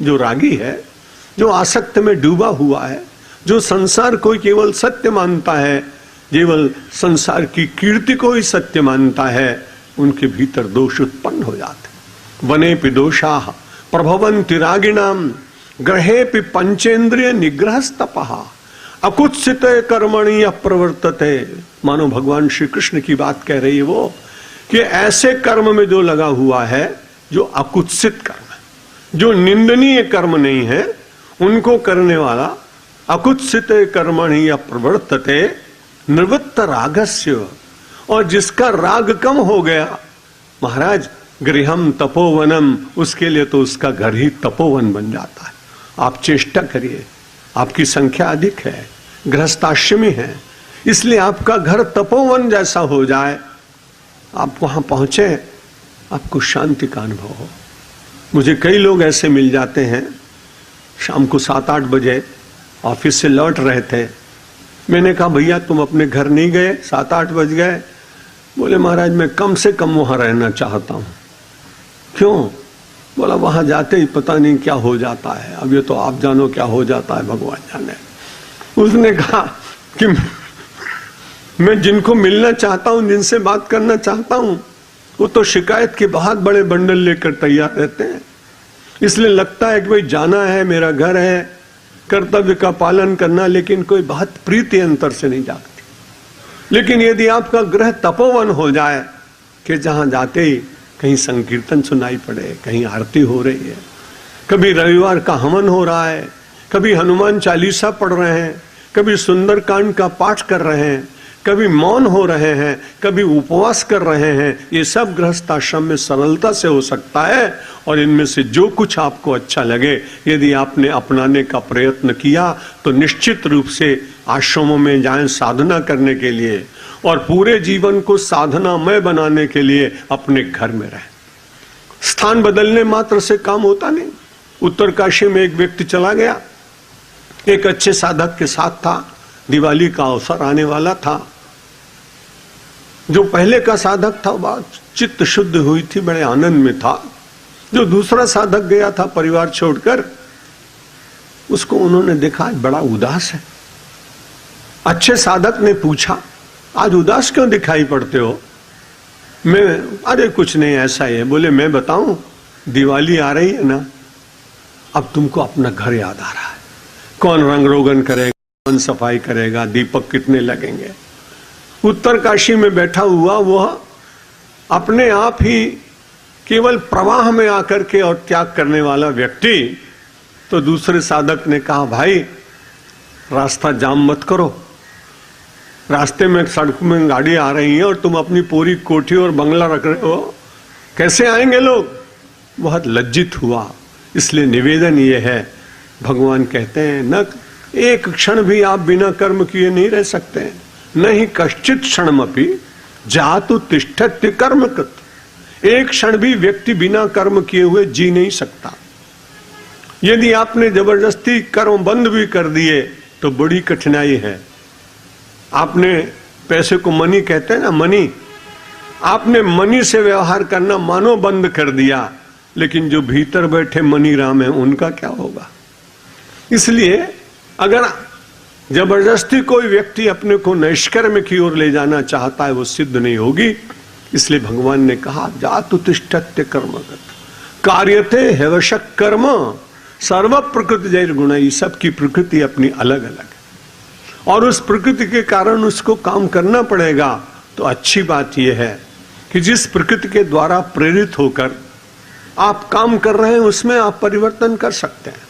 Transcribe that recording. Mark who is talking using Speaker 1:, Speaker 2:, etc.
Speaker 1: जो रागी है, जो आसक्त में डूबा हुआ है, जो संसार को केवल सत्य मानता है, केवल संसार की कीर्ति को ही सत्य मानता है, उनके भीतर दोष उत्पन्न हो जाते। वनेपि दोषाः प्रभवन्ति रागिणाम ग्रहेपि पंचेन्द्रिय निग्रहस्तपः अकुत्सित कर्मणि अप्रवर्तते। मानो भगवान श्री कृष्ण की बात कह रही है वो, कि ऐसे कर्म में जो लगा हुआ है, जो अकुत्सित कर्म है, जो निंदनीय कर्म नहीं है, उनको करने वाला अकुत्सित कर्मणि अप्रवर्तते निवृत्त रागस्य, और जिसका राग कम हो गया, महाराज गृहम तपोवनम, उसके लिए तो उसका घर ही तपोवन बन जाता है। आप चेष्टा करिए, आपकी संख्या अधिक है, गृहस्थाश्रमी है, इसलिए आपका घर तपोवन जैसा हो जाए, आप वहां पहुंचे, आपको शांति का अनुभव हो। मुझे कई लोग ऐसे मिल जाते हैं, शाम को 7-8 बजे ऑफिस से लौट रहे थे, मैंने कहा भैया तुम अपने घर नहीं गए, 7-8 बज गए। बोले महाराज मैं कम से कम वहां रहना चाहता हूं। क्यों? बोला वहां जाते ही पता नहीं क्या हो जाता है, अब ये तो आप जानो क्या हो जाता है, भगवान जाने। उसने कहा कि मैं जिनको मिलना चाहता हूं, जिनसे बात करना चाहता हूं, वो तो शिकायत के बहुत बड़े बंडल लेकर तैयार रहते हैं, इसलिए लगता है कि भाई जाना है, मेरा घर है, कर्तव्य का पालन करना, लेकिन कोई बहुत प्रीति अंतर से नहीं जागती। लेकिन यदि आपका गृह तपोवन हो जाए कि जहां जाते ही कहीं संकीर्तन सुनाई पड़े, कहीं आरती हो रही है, कभी रविवार का हवन हो रहा है, कभी हनुमान चालीसा पढ़ रहे हैं, कभी सुंदरकांड का पाठ कर रहे हैं, कभी मौन हो रहे हैं, कभी उपवास कर रहे हैं, ये सब गृहस्थ आश्रम में सरलता से हो सकता है। और इनमें से जो कुछ आपको अच्छा लगे, यदि आपने अपनाने का प्रयत्न किया, तो निश्चित रूप से आश्रमों में जाएं साधना करने के लिए, और पूरे जीवन को साधनामय बनाने के लिए अपने घर में रहें। स्थान बदलने मात्र से काम होता नहीं। उत्तरकाशी में एक व्यक्ति चला गया, एक अच्छे साधक के साथ था, दिवाली का अवसर आने वाला था। जो पहले का साधक था बात चित्त शुद्ध हुई थी, बड़े आनंद में था। जो दूसरा साधक गया था परिवार छोड़कर, उसको उन्होंने देखा बड़ा उदास है। अच्छे साधक ने पूछा आज उदास क्यों दिखाई पड़ते हो? अरे कुछ नहीं, ऐसा ही है। बोले मैं बताऊं, दिवाली आ रही है ना, अब तुमको अपना घर याद आ रहा है। कौन रंग रोगन करेगा, कौन सफाई करेगा, दीपक कितने लगेंगे। उत्तरकाशी में बैठा हुआ वह अपने आप ही केवल प्रवाह में आकर के और त्याग करने वाला व्यक्ति, तो दूसरे साधक ने कहा भाई रास्ता जाम मत करो, रास्ते में सड़क में गाड़ी आ रही है और तुम अपनी पूरी कोठी और बंगला रख रहे हो, कैसे आएंगे लोग। बहुत लज्जित हुआ। इसलिए निवेदन ये है, भगवान कहते हैं न एक क्षण भी आप बिना कर्म किए नहीं रह सकते, नहीं कश्चित क्षणमपि जातु तिष्ठत्य कर्मकृत। एक क्षण भी व्यक्ति बिना कर्म किए हुए जी नहीं सकता। यदि आपने जबरदस्ती कर्म बंद भी कर दिए तो बड़ी कठिनाई है। आपने पैसे को मनी कहते हैं ना, मनी, आपने मनी से व्यवहार करना मानो बंद कर दिया, लेकिन जो भीतर बैठे मनी राम है उनका क्या होगा। इसलिए अगर जबरदस्ती कोई व्यक्ति अपने को नैष्कर्म की ओर ले जाना चाहता है, वो सिद्ध नहीं होगी। इसलिए भगवान ने कहा जातु तिष्ठत्य कर्मगत कार्यते हैवशक कर्म सर्व प्रकृति जैर गुण। ये सबकी प्रकृति अपनी अलग अलग है और उस प्रकृति के कारण उसको काम करना पड़ेगा। तो अच्छी बात यह है कि जिस प्रकृति के द्वारा प्रेरित होकर आप काम कर रहे हैं, उसमें आप परिवर्तन कर सकते हैं।